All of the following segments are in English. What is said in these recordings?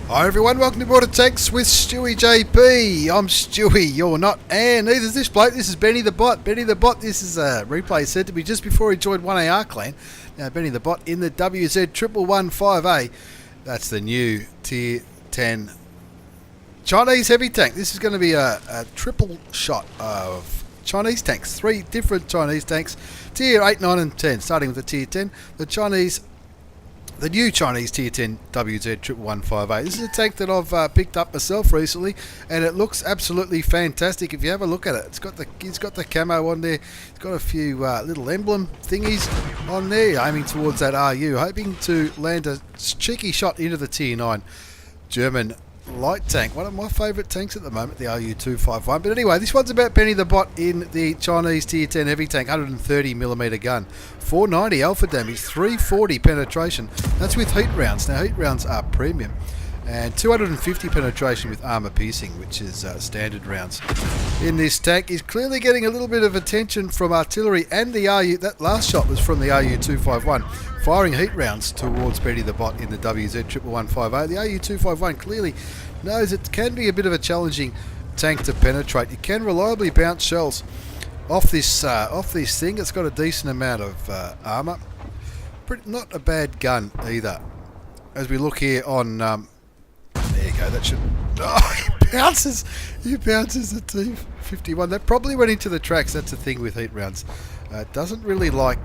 Hi everyone, welcome to Border Tanks with stewiejp. I'm Stewie, you're not, and neither is this bloke. This is Benny the Bot. Benny the Bot, this is a replay said to me just before he joined 1AR clan. Now Benny the Bot in the WZ125A. That's the new Tier 10 Chinese heavy tank. This is going to be a triple shot of Chinese tanks. 3 different Chinese tanks, Tier 8, 9 and 10. Starting with the Tier 10, the new Chinese Tier 10 WZ115A. This is a tank that I've picked up myself recently, and it looks absolutely fantastic. If you have a look at it, it's got the camo on there. It's got a few little emblem thingies on there, aiming towards that RU, hoping to land a cheeky shot into the Tier 9 German light tank. One of my favourite tanks at the moment, the RU251. But anyway, this one's about Benny the Bot in the Chinese Tier 10 heavy tank, 130mm gun, 490 alpha damage, 340 penetration. That's with heat rounds. Now heat rounds are premium, and 250 penetration with armour piercing, which is standard rounds. In this tank is clearly getting a little bit of attention from artillery and the RU. That last shot was from the RU251, firing heat rounds towards Benny the Bot in the WZ115A. The RU251 clearly knows it can be a bit of a challenging tank to penetrate. You can reliably bounce shells off this thing. It's got a decent amount of armour. Not a bad gun either. As we look here on, there you go. That should. Oh, he bounces the T51. That probably went into the tracks. That's the thing with heat rounds. It doesn't really like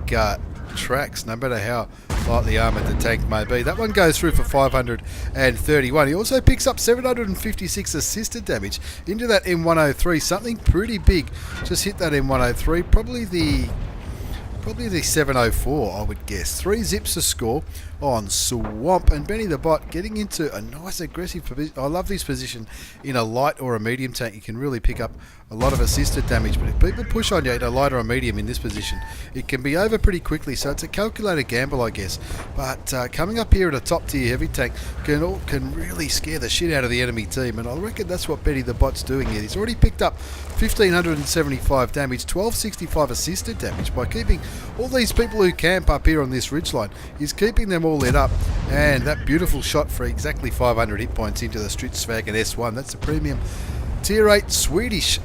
tracks, no matter how lightly armoured the tank may be. That one goes through for 531. He also picks up 756 assisted damage into that M103. Something pretty big just hit that M103. Probably the 704, I would guess. 3 zips to score on Swamp, and Benny the Bot getting into a nice aggressive position. I love this position in a light or a medium tank. You can really pick up a lot of assisted damage, but if people push on you in a light or a medium in this position, it can be over pretty quickly. So it's a calculated gamble, I guess. But coming up here at a top tier heavy tank can really scare the shit out of the enemy team, and I reckon that's what Benny the Bot's doing here. He's already picked up 1,575 damage, 1,265 assisted damage by keeping all these people who camp up here on this ridgeline. He's keeping them all lit up, and that beautiful shot for exactly 500 hit points into the Stridsvagen S1. That's a premium Tier 8 Swedish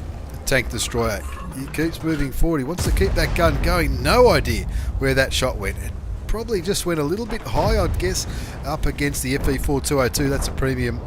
tank destroyer. He keeps moving forward. He wants to keep that gun going. No idea where that shot went. It probably just went a little bit high, I'd guess, up against the FE4202. That's a premium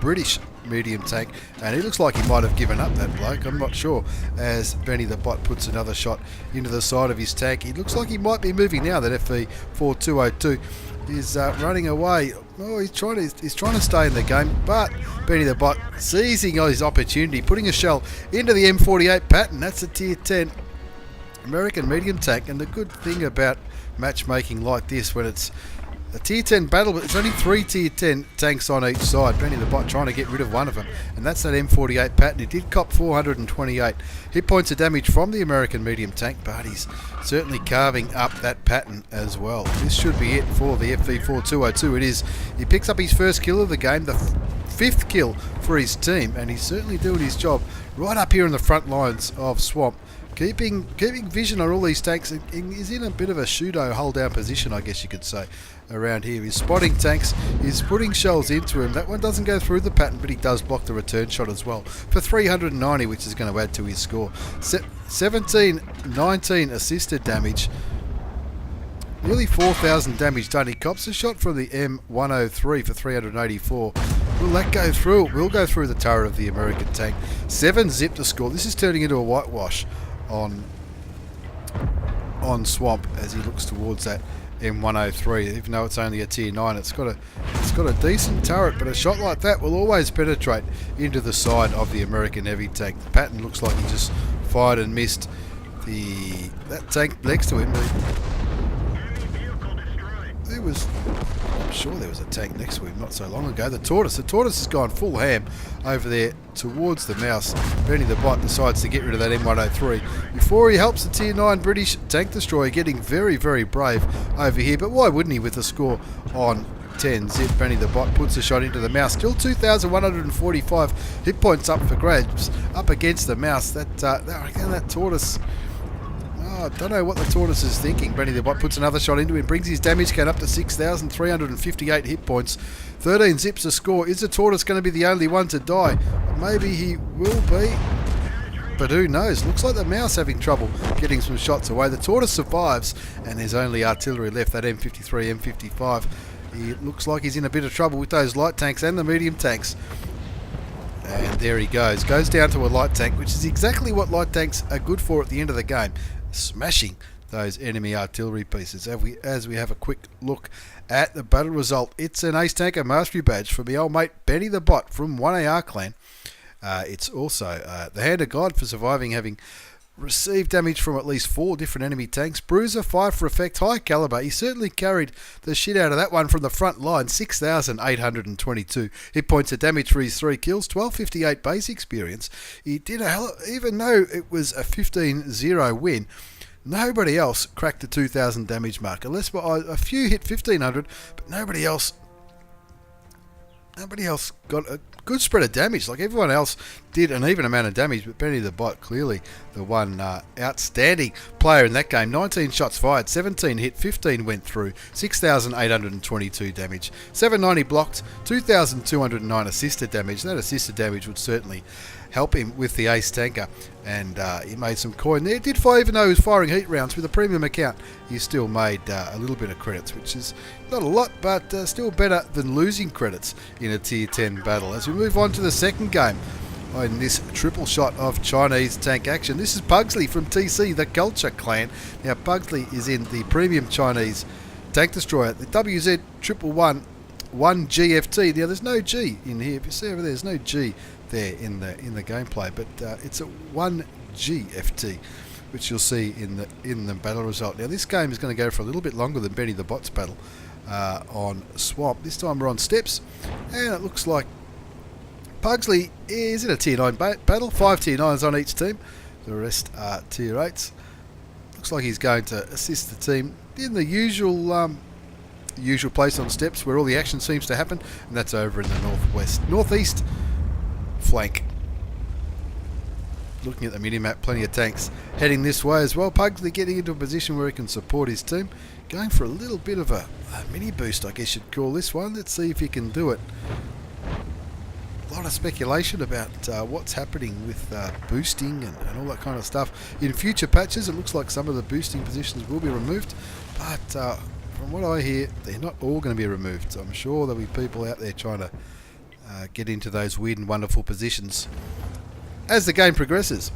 British medium tank, and he looks like he might have given up, that bloke. I'm not sure. As Benny the Bot puts another shot into the side of his tank, he looks like he might be moving now. That FE4202 is running away. Oh, he's trying to stay in the game, but Benny the Bot seizing his opportunity, putting a shell into the M48 Patton. That's a Tier 10 American medium tank, and the good thing about matchmaking like this, when it's a Tier 10 battle, but it's only 3 Tier 10 tanks on each side. Benny the Bot trying to get rid of one of them, and that's that M48 Patton. He did cop 428 hit points of damage from the American medium tank, but he's certainly carving up that Patton as well. This should be it for the FE4202. It is. He picks up his first kill of the game, the 5th kill for his team, and he's certainly doing his job right up here in the front lines of Swamp. Keeping vision on all these tanks. He's in a bit of a pseudo hold down position, I guess you could say, around here. He's spotting tanks, he's putting shells into him. That one doesn't go through the Patton, but he does block the return shot as well for 390, which is going to add to his score. 19 assisted damage, nearly 4,000 damage done. He cops a shot from the M103 for 384. Will that go through? It will go through the turret of the American tank. 7 zip to score. This is turning into a whitewash on Swamp as he looks towards that M103. Even though it's only a Tier 9, it's got a decent turret, but a shot like that will always penetrate into the side of the American heavy tank. The Patton looks like he just fired and missed that tank next to him. I'm sure there was a tank next to him not so long ago. The Tortoise has gone full ham over there towards the mouse. Benny the Bot decides to get rid of that M103 before he helps the Tier 9 British tank destroyer, getting very, very brave over here. But why wouldn't he, with a score on 10 zip? Benny the Bot puts a shot into the mouse. Still 2,145 hit points up for grabs up against the mouse. That Tortoise, Oh, I don't know what the Tortoise is thinking. Benny the Bot puts another shot into him, brings his damage count up to 6,358 hit points. 13 zips a score. Is the Tortoise going to be the only one to die? Maybe he will be, but who knows? Looks like the Mouse having trouble getting some shots away. The Tortoise survives, and there's only artillery left. That M53, M55. He looks like he's in a bit of trouble with those light tanks and the medium tanks. And there he goes. Goes down to a light tank, which is exactly what light tanks are good for at the end of the game. Smashing those enemy artillery pieces. As we have a quick look at the battle result, it's an Ace Tanker Mastery Badge for my old mate Benny the Bot from 1AR Clan. It's also the Hand of God for surviving, having received damage from at least 4 different enemy tanks. Bruiser, 5 for effect, high caliber. He certainly carried the shit out of that one from the front line. 6,822 hit points of damage for his 3 kills. 1258 base experience. He did even though it was a 15-0 win, nobody else cracked the 2,000 damage mark. Unless a few hit 1,500, but nobody else got a good spread of damage. Like everyone else did an even amount of damage, but Benny the Bot clearly the one outstanding player in that game. 19 shots fired, 17 hit, 15 went through, 6,822 damage, 790 blocked, 2,209 assisted damage. That assisted damage would certainly help him with the Ace Tanker, and he made some coin there. Did fire, even though he was firing heat rounds with a premium account, he still made a little bit of credits, which is not a lot, but still better than losing credits in a tier 10 battle. As we move on to the second game in this triple shot of Chinese tank action, this is Puggsley from TC, the Culture Clan. Now Puggsley is in the premium Chinese tank destroyer, the WZ132A 1GFT. Now there's no G in here. If you see over there, there's no G there in the gameplay, but it's a 1GFT, which you'll see in the battle result. Now this game is going to go for a little bit longer than Benny the Bot's battle on Swamp. This time we're on steps, and it looks like Puggsley is in a tier 9 battle. 5 tier 9s on each team. The rest are tier 8s. Looks like he's going to assist the team in the usual place on steps where all the action seems to happen, and that's over in the northeast flank. Looking at the mini-map, plenty of tanks heading this way as well. Puggsley getting into a position where he can support his team. Going for a little bit of a mini boost, I guess you'd call this one. Let's see if he can do it. A lot of speculation about what's happening with boosting and all that kind of stuff. In future patches, it looks like some of the boosting positions will be removed, but from what I hear, they're not all going to be removed. So I'm sure there'll be people out there trying to get into those weird and wonderful positions. As the game progresses,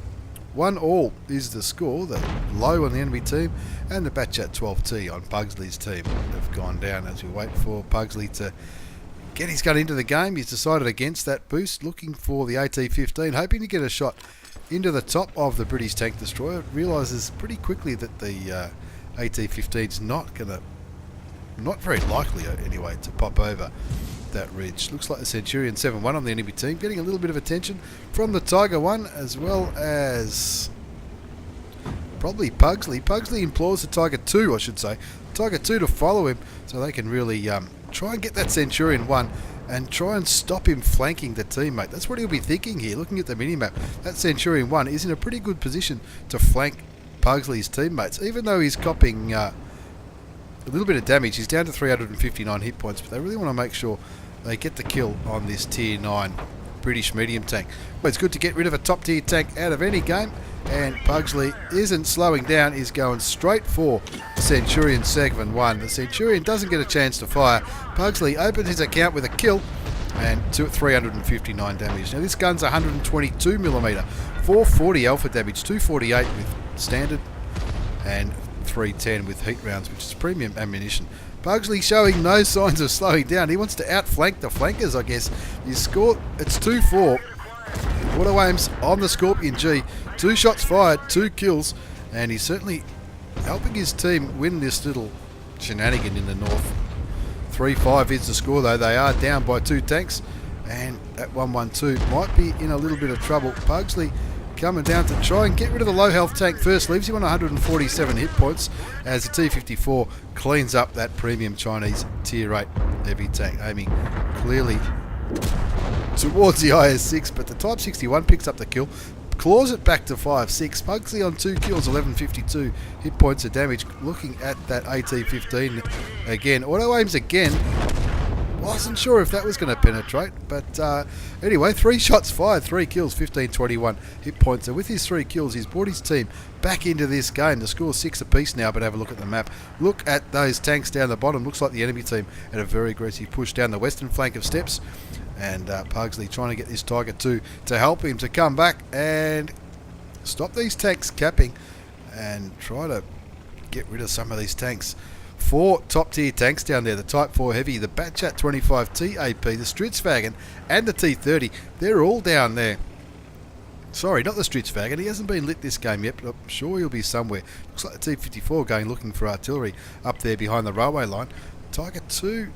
1-1 is the score. The low on the enemy team and the Batchat 12T on Pugsley's team have gone down as we wait for Puggsley to get his gun into the game. He's decided against that boost, looking for the AT-15, hoping to get a shot into the top of the British tank destroyer. Realises pretty quickly that the AT-15's not very likely anyway to pop over that ridge. Looks like the Centurion 7-1 on the enemy team, getting a little bit of attention from the Tiger 1 as well as probably Puggsley. Puggsley implores the Tiger 2, I should say, Tiger 2 to follow him so they can really try and get that Centurion 1 and try and stop him flanking the teammate. That's what he'll be thinking here, looking at the minimap. That Centurion 1 is in a pretty good position to flank Pugsley's teammates, even though he's copping a little bit of damage. He's down to 359 hit points, but they really want to make sure they get the kill on this tier 9 British medium tank. Well, it's good to get rid of a top tier tank out of any game, and Puggsley isn't slowing down. He's going straight for Centurion 7-1. The Centurion doesn't get a chance to fire. Puggsley opens his account with a kill and 359 damage. Now this gun's 122mm, 440 alpha damage, 248 with standard, and 310 with heat rounds, which is premium ammunition. Puggsley showing no signs of slowing down. He wants to outflank the flankers, I guess. His score, it's 2-4. Auto aims on the Scorpion G. 2 shots fired, 2 kills, and he's certainly helping his team win this little shenanigan in the north. 3-5 is the score though. They are down by 2 tanks, and that 112 might be in a little bit of trouble. Puggsley coming down to try and get rid of the low health tank first, leaves him on 147 hit points as the T-54 cleans up that premium Chinese tier 8 heavy tank, aiming clearly towards the IS-6, but the Type 61 picks up the kill. claws it back to 5-6. Puggsley on 2 kills, 1152 hit points of damage. Looking at that AT-15 again. Auto aims again. Wasn't sure if that was going to penetrate, but anyway, 3 shots fired, 3 kills, 1521 hit points. So with his 3 kills, he's brought his team back into this game. The score's 6 apiece now, but have a look at the map. Look at those tanks down the bottom. Looks like the enemy team had a very aggressive push down the western flank of steps, and Puggsley trying to get this Tiger 2 to help him to come back and stop these tanks capping and try to get rid of some of these tanks. 4 top tier tanks down there, the Type 4 Heavy, the WZ120A AP, the Stutzwagen and the T30. They're all down there. Sorry, not the Stutzwagen. He hasn't been lit this game yet, but I'm sure he'll be somewhere. Looks like the T54 going looking for artillery up there behind the railway line. Tiger 2,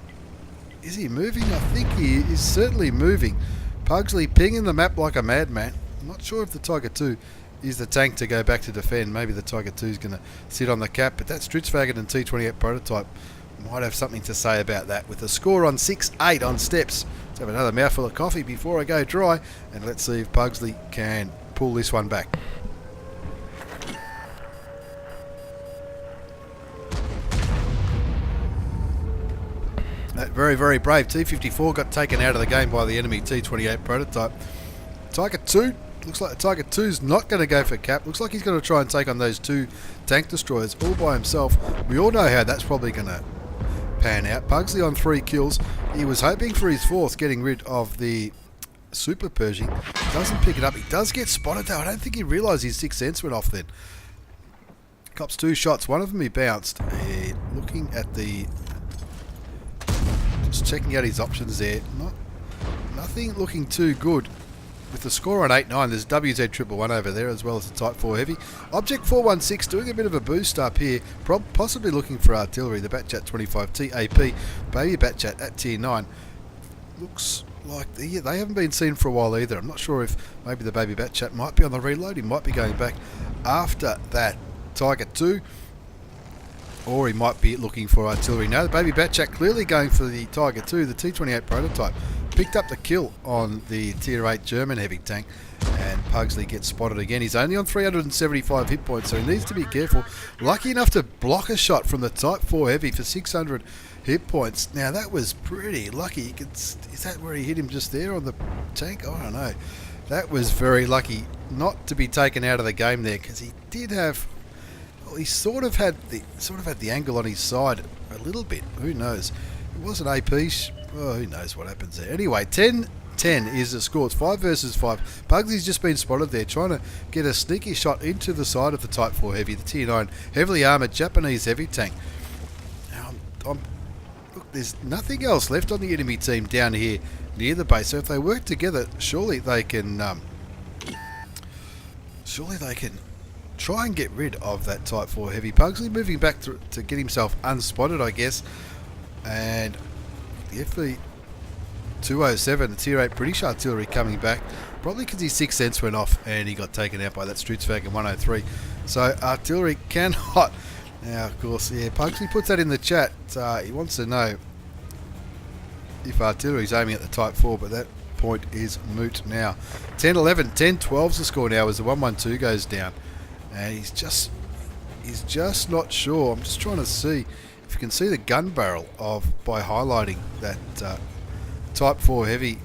is he moving? I think he is certainly moving. Puggsley pinging the map like a madman. I'm not sure if the Tiger 2 is the tank to go back to defend. Maybe the Tiger 2 is going to sit on the cap, but that Stutzwagen and T28 prototype might have something to say about that. With a score on 6-8 on steps. Let's have another mouthful of coffee before I go dry, and let's see if Puggsley can pull this one back. That very, very brave T54 got taken out of the game by the enemy T28 prototype. Tiger 2, looks like the Tiger 2's not going to go for cap. Looks like he's going to try and take on those 2 tank destroyers all by himself. We all know how that's probably going to pan out. Puggsley on 3 kills. He was hoping for his 4th, getting rid of the Super Pershing. Doesn't pick it up. He does get spotted though. I don't think he realised his 6th sense went off then. Cops 2 shots. One of them he bounced. Looking at the... just checking out his options there. Nothing looking too good. With the score on 8-9, there's WZ132A over there, as well as the Type 4 Heavy. Object 416 doing a bit of a boost up here, possibly looking for artillery. The WZ125 AP, Baby Batchat at tier 9. Looks like they haven't been seen for a while either. I'm not sure if maybe the Baby Batchat might be on the reload. He might be going back after that Tiger 2. Or he might be looking for artillery. Now the Baby Batchat clearly going for the Tiger 2, the T28 prototype. Picked up the kill on the Tier 8 German heavy tank, and Puggsley gets spotted again. He's only on 375 hit points, so he needs to be careful. Lucky enough to block a shot from the Type 4 Heavy for 600 hit points. Now that was pretty lucky. Is that where he hit him just there on the tank? I don't know. That was very lucky not to be taken out of the game there, because he did have... well, he sort of had the angle on his side a little bit. Who knows? It was an AP. Oh, who knows what happens there. Anyway, 10-10 is the score. It's 5 versus 5. Pugsley's just been spotted there, trying to get a sneaky shot into the side of the Type 4 Heavy, the Tier 9 heavily armoured Japanese heavy tank. Now, look, there's nothing else left on the enemy team down here near the base. So if they work together, surely they can try and get rid of that Type 4 Heavy. Pugsley moving back to get himself unspotted, I guess. And the FV207, the Tier 8 British artillery coming back, probably because his 6th sense went off and he got taken out by that Stutzwagen 103. So artillery cannot. Now, of course, yeah, Pugsley puts that in the chat. He wants to know if artillery is aiming at the Type 4, but that point is moot now. 10-11, 10-12's the score now as the 112 goes down. And he's just not sure. I'm just trying to see if you can see the gun barrel by highlighting that Type 4 Heavy.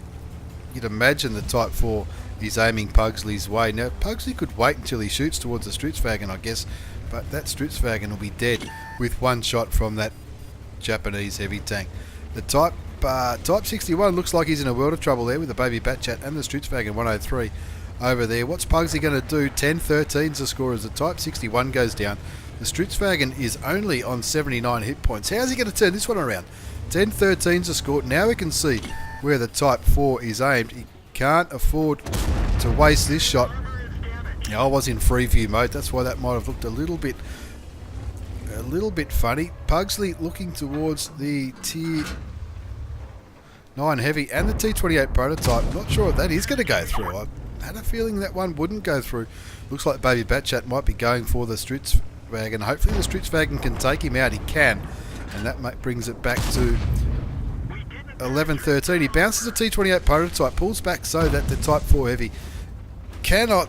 You'd imagine the Type 4 is aiming Pugsley's way. Now Pugsley could wait until he shoots towards the Stutzwagen, I guess, but that Stutzwagen will be dead with one shot from that Japanese heavy tank. The Type 61 looks like he's in a world of trouble there with the Baby Batchat and the Stutzwagen 103 over there. What's Pugsley going to do? 10-13's the score as the Type 61 goes down. The Stutzwagen is only on 79 hit points. How's he going to turn this one around? 10-13's the score. Now we can see where the Type 4 is aimed. He can't afford to waste this shot. Now, I was in free view mode. That's why that might have looked a little bit funny. Pugsley looking towards the Tier 9 Heavy and the T28 prototype. Not sure if that is going to go through. I had a feeling that one wouldn't go through. Looks like Baby Batchat might be going for the Stutzwagen. Hopefully the Stutzwagen can take him out. He can. And that brings it back to 11-13. He bounces the T28 prototype, pulls back so that the Type 4 Heavy cannot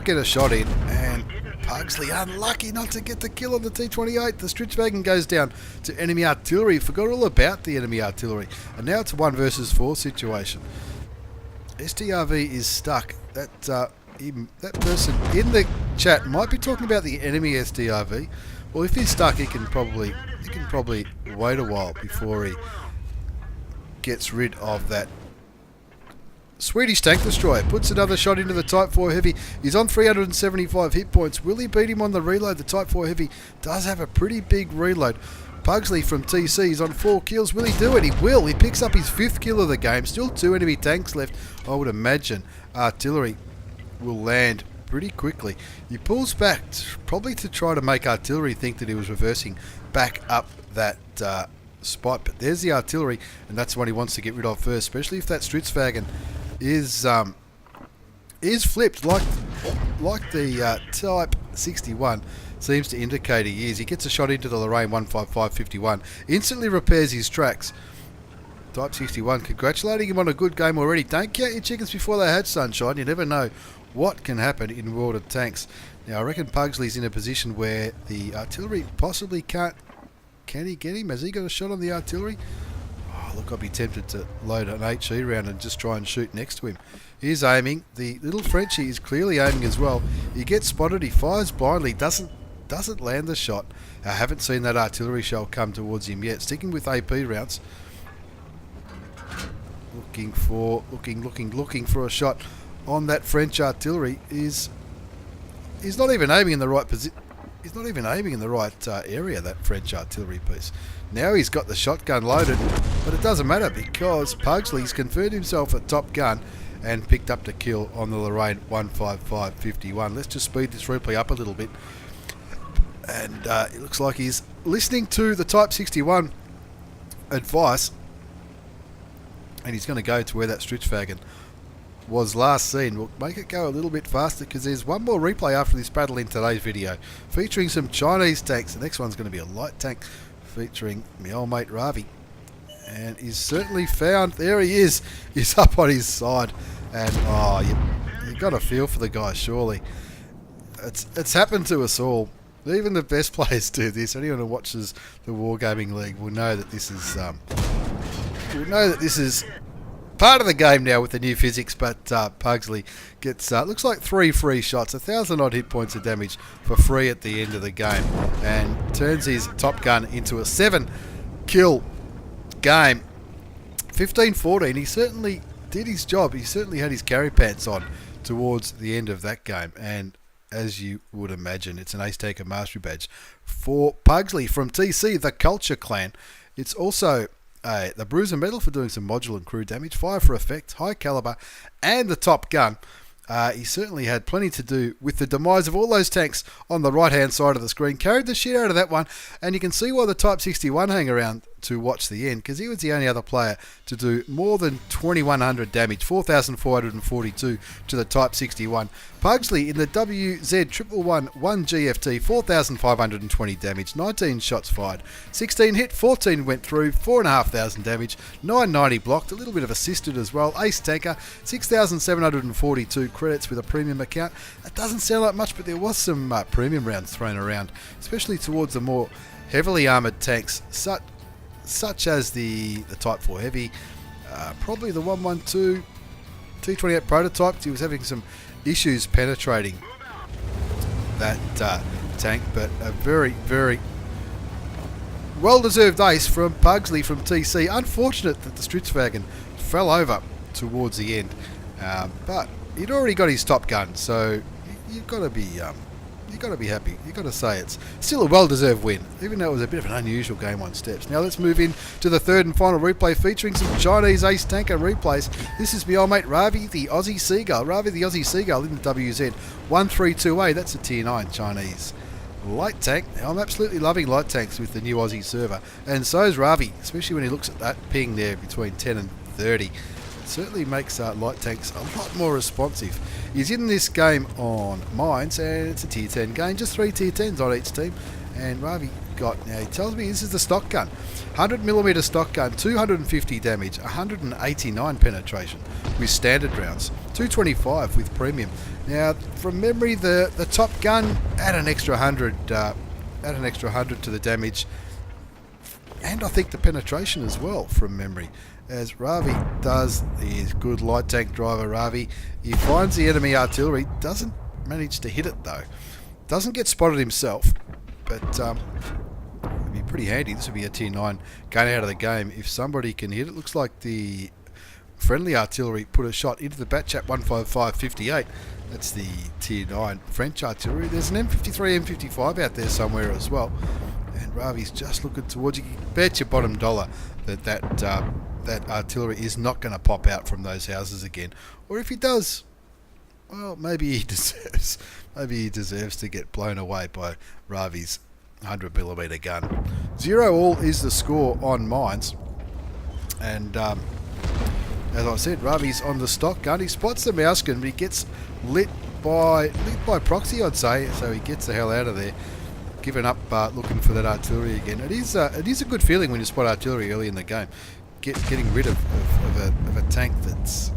get a shot in, and Puggsley unlucky not to get the kill on the T28. The Strichwagen goes down to enemy artillery. Forgot all about the enemy artillery, and now it's a 1 versus 4 situation. STRV is stuck. That person in the chat might be talking about the enemy STRV. Well, if he's stuck, he can probably wait a while before he gets rid of that Swedish tank destroyer. Puts another shot into the Type 4 Heavy. He's on 375 hit points. Will he beat him on the reload? The Type 4 Heavy does have a pretty big reload. Puggsley from TC is on 4 kills. Will he do it? He will. He picks up his 5th kill of the game. Still 2 enemy tanks left. I would imagine artillery will land pretty quickly. He pulls back, probably to try to make artillery think that he was reversing back up that spot. But there's the artillery, and that's what he wants to get rid of first, especially if that Stritzwagen is flipped like the Type 61 seems to indicate he is. He gets a shot into the Lorraine 15551, instantly repairs his tracks. Type 61 congratulating him on a good game already. Don't count your chickens before they hatch, sunshine. You never know what can happen in World of Tanks. Now I reckon Pugsley's in a position where the artillery possibly can't. Can he get him? Has he got a shot on the artillery? Oh, look, I'd be tempted to load an HE round and just try and shoot next to him. He's aiming. The little Frenchie is clearly aiming as well. He gets spotted. He fires blindly. Doesn't land the shot. I haven't seen that artillery shell come towards him yet. Sticking with AP rounds. Looking for a shot on that French artillery. He's not even aiming in the right position. He's not even aiming in the right area, that French artillery piece. Now he's got the shotgun loaded, but it doesn't matter because Pugsley's confirmed himself at top gun and picked up the kill on the Lorraine 15551. Let's just speed this replay up a little bit. And it looks like he's listening to the Type 61 advice, and he's going to go to where that Strichwagen was last seen. We'll make it go a little bit faster because there's one more replay after this battle in today's video featuring some Chinese tanks. The next one's going to be a light tank featuring my old mate Ravvi, and he's certainly found. There he is. He's up on his side, and you got a feel for the guy. Surely it's happened to us all. Even the best players do this. Anyone who watches the Wargaming League will know that this is part of the game now with the new physics. But Pugsley gets looks like 3 free shots, 1,000 odd hit points of damage for free at the end of the game, and turns his top gun into a 7-kill game. 15-14. He certainly did his job. He certainly had his carry pants on towards the end of that game, and as you would imagine, it's an Ace Taker Mastery Badge for Pugsley from TC, the Culture Clan. It's also the Bruiser Medal for doing some module and crew damage, Fire for Effect, High Caliber, and the Top Gun. He certainly had plenty to do with the demise of all those tanks on the right-hand side of the screen. Carried the shit out of that one, and you can see why the Type 61 hang around to watch the end, because he was the only other player to do more than 2,100 damage, 4,442 to the Type 61. Pugsley in the WZ132A 1 GFT, 4,520 damage, 19 shots fired, 16 hit, 14 went through, 4,500 damage, 990 blocked, a little bit of assisted as well. Ace Tanker, 6,742 credits with a premium account. That doesn't sound like much, but there was some premium rounds thrown around, especially towards the more heavily armoured tanks, such as the Type 4 Heavy, probably the 112 T28 prototype. He was having some issues penetrating that tank, but a very, very well-deserved ace from Pugsley from TC. Unfortunate that the Stritzwagen fell over towards the end, but he'd already got his top gun, so you've got to be happy. You've got to say it's still a well-deserved win, even though it was a bit of an unusual game on steps. Now let's move in to the third and final replay featuring some Chinese Ace Tanker replays. This is my old mate Ravvi The Aussie Seagul. Ravvi The Aussie Seagul in the WZ132A. That's a Tier 9 Chinese light tank. Now, I'm absolutely loving light tanks with the new Aussie server, and so is Ravvi, especially when he looks at that ping there between 10 and 30. Certainly makes light tanks a lot more responsive. He's in this game on mines, and it's a tier 10 game, just 3 tier 10s on each team, And Ravvi got, now he tells me this is the stock gun. 100mm stock gun, 250 damage, 189 penetration with standard rounds, 225 with premium. Now, from memory, the top gun add an extra 100 to the damage, and I think the penetration as well from memory. As Ravvi does his good light tank driver, Ravvi, he finds the enemy artillery, doesn't manage to hit it though. Doesn't get spotted himself, but it'd be pretty handy. This would be a tier 9 gun out of the game if somebody can hit it. Looks like the friendly artillery put a shot into the Batchat 155-58. That's the tier 9 French artillery. There's an M53, M55 out there somewhere as well. And Ravvi's just looking towards you. Bet your bottom dollar that artillery is not going to pop out from those houses again. Or if he does, well, maybe he deserves to get blown away by Ravvi's 100mm gun. 0-all is the score on mines. And as I said, Ravvi's on the stock gun. He spots the mouse gun, but he gets lit by proxy, I'd say. So he gets the hell out of there, giving up looking for that artillery again. It is a good feeling when you spot artillery early in the game. Getting rid of a tank that's,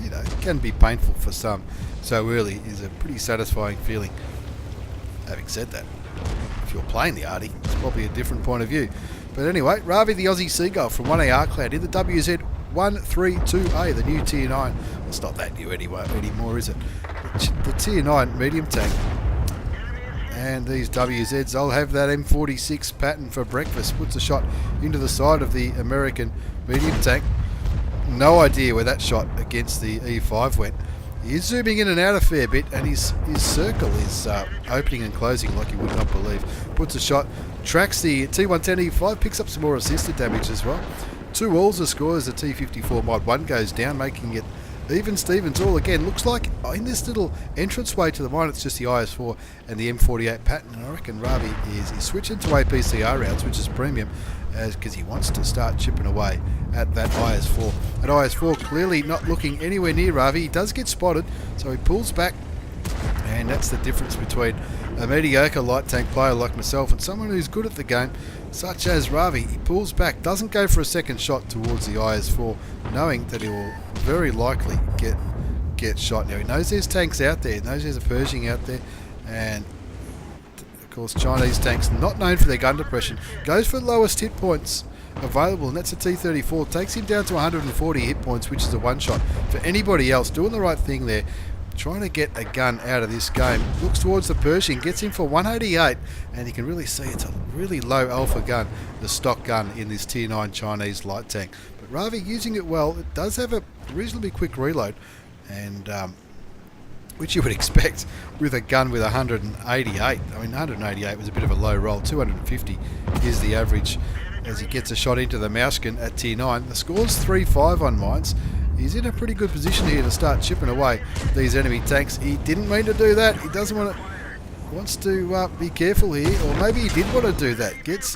you know, can be painful for some so early is a pretty satisfying feeling. Having said that, if you're playing the arty, it's probably a different point of view. But anyway, Ravvi the Aussie Seagul from 1AR Cloud in the WZ132A, the new tier 9. It's not that new anymore, is it? The tier 9 medium tank. And these WZs, they'll have that M46 pattern for breakfast. Puts a shot into the side of the American medium tank. No idea where that shot against the E5 went. He is zooming in and out a fair bit, and his circle is opening and closing like you would not believe. Puts a shot, tracks the T110 E5, picks up some more assisted damage as well. 2 alls the score as the T54 Mod 1 goes down, making it even Stevens all again. Looks like in this little entranceway to the mine, it's just the IS4 and the M48 pattern. And I reckon Ravvi is switching to APCR rounds, which is premium, because he wants to start chipping away at that IS4. That IS4 clearly not looking anywhere near Ravvi. He does get spotted, so he pulls back, and that's the difference between a mediocre light tank player like myself and someone who's good at the game, such as Ravvi. He pulls back, doesn't go for a second shot towards the IS4, knowing that he will very likely get shot. Now he knows there's tanks out there, he knows there's a Pershing out there, and of course Chinese tanks not known for their gun depression. Goes for the lowest hit points available, and that's a T34. Takes him down to 140 hit points, which is a one shot. For anybody else doing the right thing there, trying to get a gun out of this game, looks towards the Pershing, gets him for 188, and you can really see it's a really low alpha gun, the stock gun in this tier 9 Chinese light tank. But Ravvi using it well. It does have a reasonably quick reload, and which you would expect with a gun with 188. I mean, 188 was a bit of a low roll. 250 is the average as he gets a shot into the mouse gun at tier 9. The score's 3-5 on mines. He's in a pretty good position here to start chipping away these enemy tanks. He didn't mean to do that. He doesn't want to. Wants to be careful here, or maybe he did want to do that. Gets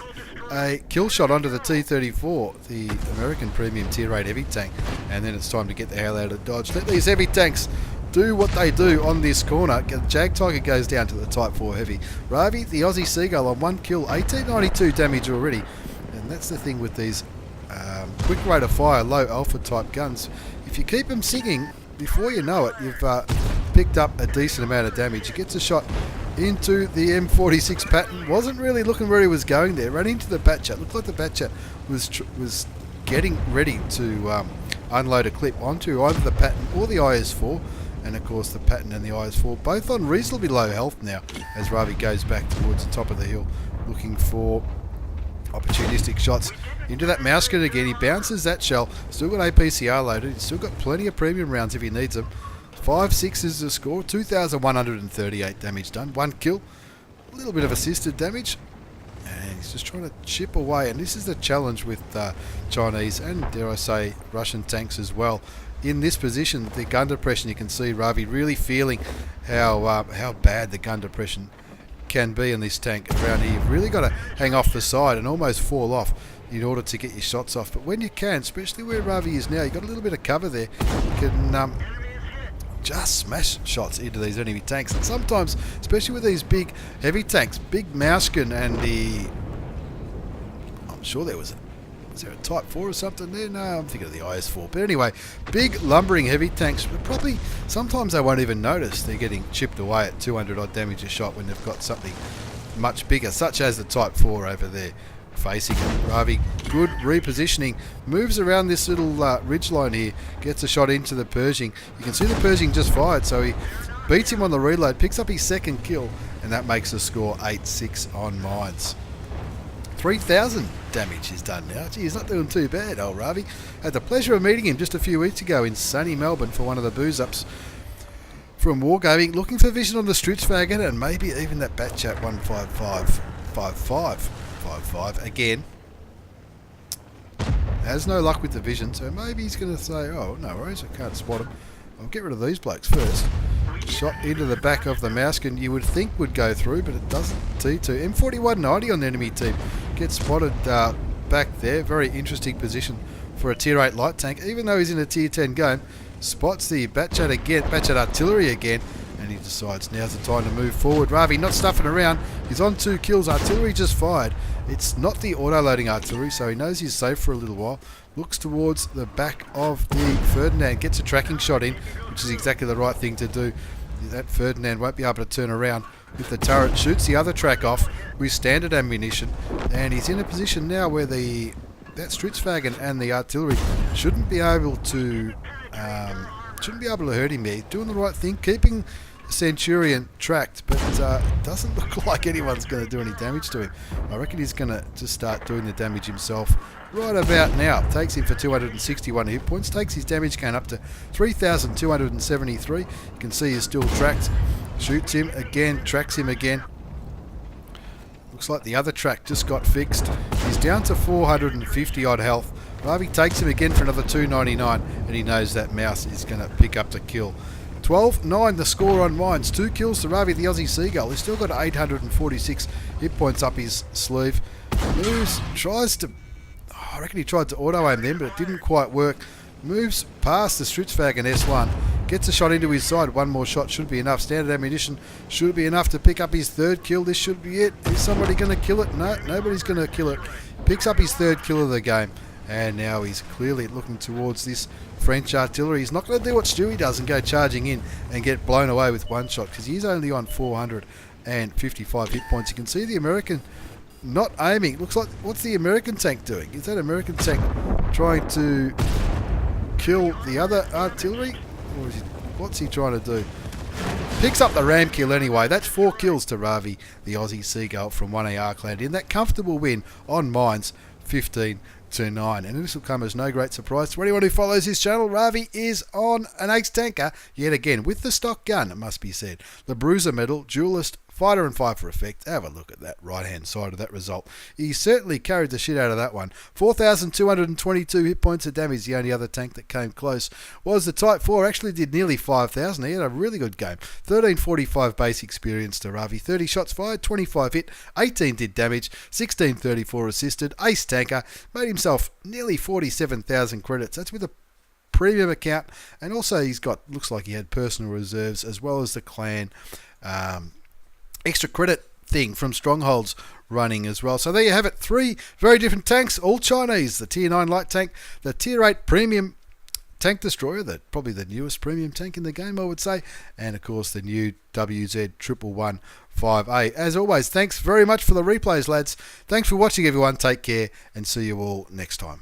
a kill shot onto the T-34, the American premium tier 8 heavy tank, and then it's time to get the hell out of Dodge. Let these heavy tanks do what they do on this corner. Jag Tiger goes down to the Type 4 heavy. Ravvi the Aussie Seagull on 1 kill, 1892 damage already, and that's the thing with these quick rate of fire, low alpha type guns. If you keep them singing, before you know it, you've picked up a decent amount of damage. He gets a shot into the M46 pattern. Wasn't really looking where he was going there. Ran into the Batchat. Looked like the Batchat was getting ready to unload a clip onto either the pattern or the IS4. And of course the pattern and the IS4 both on reasonably low health now as Ravvi goes back towards the top of the hill looking for opportunistic shots into that mouse gun again. He bounces that shell. Still got APCR loaded. He's still got plenty of premium rounds if he needs them. 5-6 is the score. 2,138 damage done. 1 kill. A little bit of assisted damage. And he's just trying to chip away. And this is the challenge with Chinese and, dare I say, Russian tanks as well. In this position, the gun depression, you can see Ravvi really feeling how bad the gun depression can be in this tank around here. You've really got to hang off the side and almost fall off in order to get your shots off. But when you can, especially where Ravvi is now, you've got a little bit of cover there. You can just smash shots into these enemy tanks. And sometimes, especially with these big, heavy tanks, big Mousken and the... I'm sure there was there a Type 4 or something there? No, I'm thinking of the IS-4. But anyway, big lumbering heavy tanks, but probably sometimes they won't even notice they're getting chipped away at 200 odd damage a shot when they've got something much bigger, such as the Type 4 over there facing it. Ravvi, good repositioning, moves around this little ridge line here, gets a shot into the Pershing. You can see the Pershing just fired, so he beats him on the reload, picks up his second kill, and that makes the score 8-6 on mines. 3,000 damage he's done now. Gee, he's not doing too bad, old Ravvi. Had the pleasure of meeting him just a few weeks ago in sunny Melbourne for one of the booze-ups from Wargaming, looking for vision on the Stritchwagon and maybe even that Batchat 155 again. Has no luck with the vision, so maybe he's going to say, oh, no worries, I can't spot him. I'll get rid of these blokes first. Shot into the back of the Mousken, you would think would go through, but it doesn't. T2 M4190 on the enemy team gets spotted back there. Very interesting position for a tier 8 light tank, even though he's in a tier 10 game. Spots the Batchat again, Batchat artillery again, and he decides now's the time to move forward. Ravvi not stuffing around. He's on 2 kills. Artillery just fired. It's not the auto-loading artillery, so he knows he's safe for a little while. Looks towards the back of the Ferdinand. Gets a tracking shot in, which is exactly the right thing to do. That Ferdinand won't be able to turn around with the turret. Shoots the other track off with standard ammunition, and he's in a position now where that Stritchwagen and the artillery shouldn't be able to hurt him there. Doing the right thing, keeping Centurion tracked, but it doesn't look like anyone's going to do any damage to him. I reckon he's going to just start doing the damage himself right about now. Takes him for 261 hit points, takes his damage gain up to 3,273. You can see he's still tracked. Shoots him again, tracks him again. Looks like the other track just got fixed. He's down to 450 odd health. Ravvi takes him again for another 299, and he knows that mouse is going to pick up the kill. 12-9 the score on mines. 2 kills to Ravvi the Aussie Seagul. He's still got 846 hit points up his sleeve. Moves, tries to... I reckon he tried to auto-aim them, but it didn't quite work. Moves past the Stritchwagen S1. Gets a shot into his side. One more shot should be enough. Standard ammunition should be enough to pick up his 3rd kill. This should be it. Is somebody going to kill it? No, nobody's going to kill it. Picks up his 3rd kill of the game. And now he's clearly looking towards this French artillery. He's not going to do what Stewie does and go charging in and get blown away with one shot, because he's only on 455 hit points. You can see the American not aiming. Looks like, what's the American tank doing? Is that American tank trying to kill the other artillery? Or is he, what's he trying to do? Picks up the ram kill anyway. That's 4 kills to Ravvi the Aussie Seagull from 1A Arkland in that comfortable win on mines, 15-9, and this will come as no great surprise to anyone who follows this channel. Ravvi is on an ace tanker yet again with the stock gun, it must be said. The Bruiser medal, duelist, fighter and five for effect. Have a look at that right hand side of that result. He certainly carried the shit out of that one. 4,222 hit points of damage. The only other tank that came close was the Type 4. Actually did nearly 5,000. He had a really good game. 1345 base experience to Ravvi. 30 shots fired, 25 hit, 18 did damage, 1634 assisted. Ace tanker. Made himself nearly 47,000 credits. That's with a premium account, and also he's got, looks like he had personal reserves as well as the clan extra credit thing from Strongholds running as well. So there you have it, 3 very different tanks, all Chinese. The Tier 9 light tank, the Tier 8 premium tank destroyer, probably the newest premium tank in the game, I would say, and of course the new WZ125A. As always, thanks very much for the replays, lads. Thanks for watching, everyone. Take care, and see you all next time.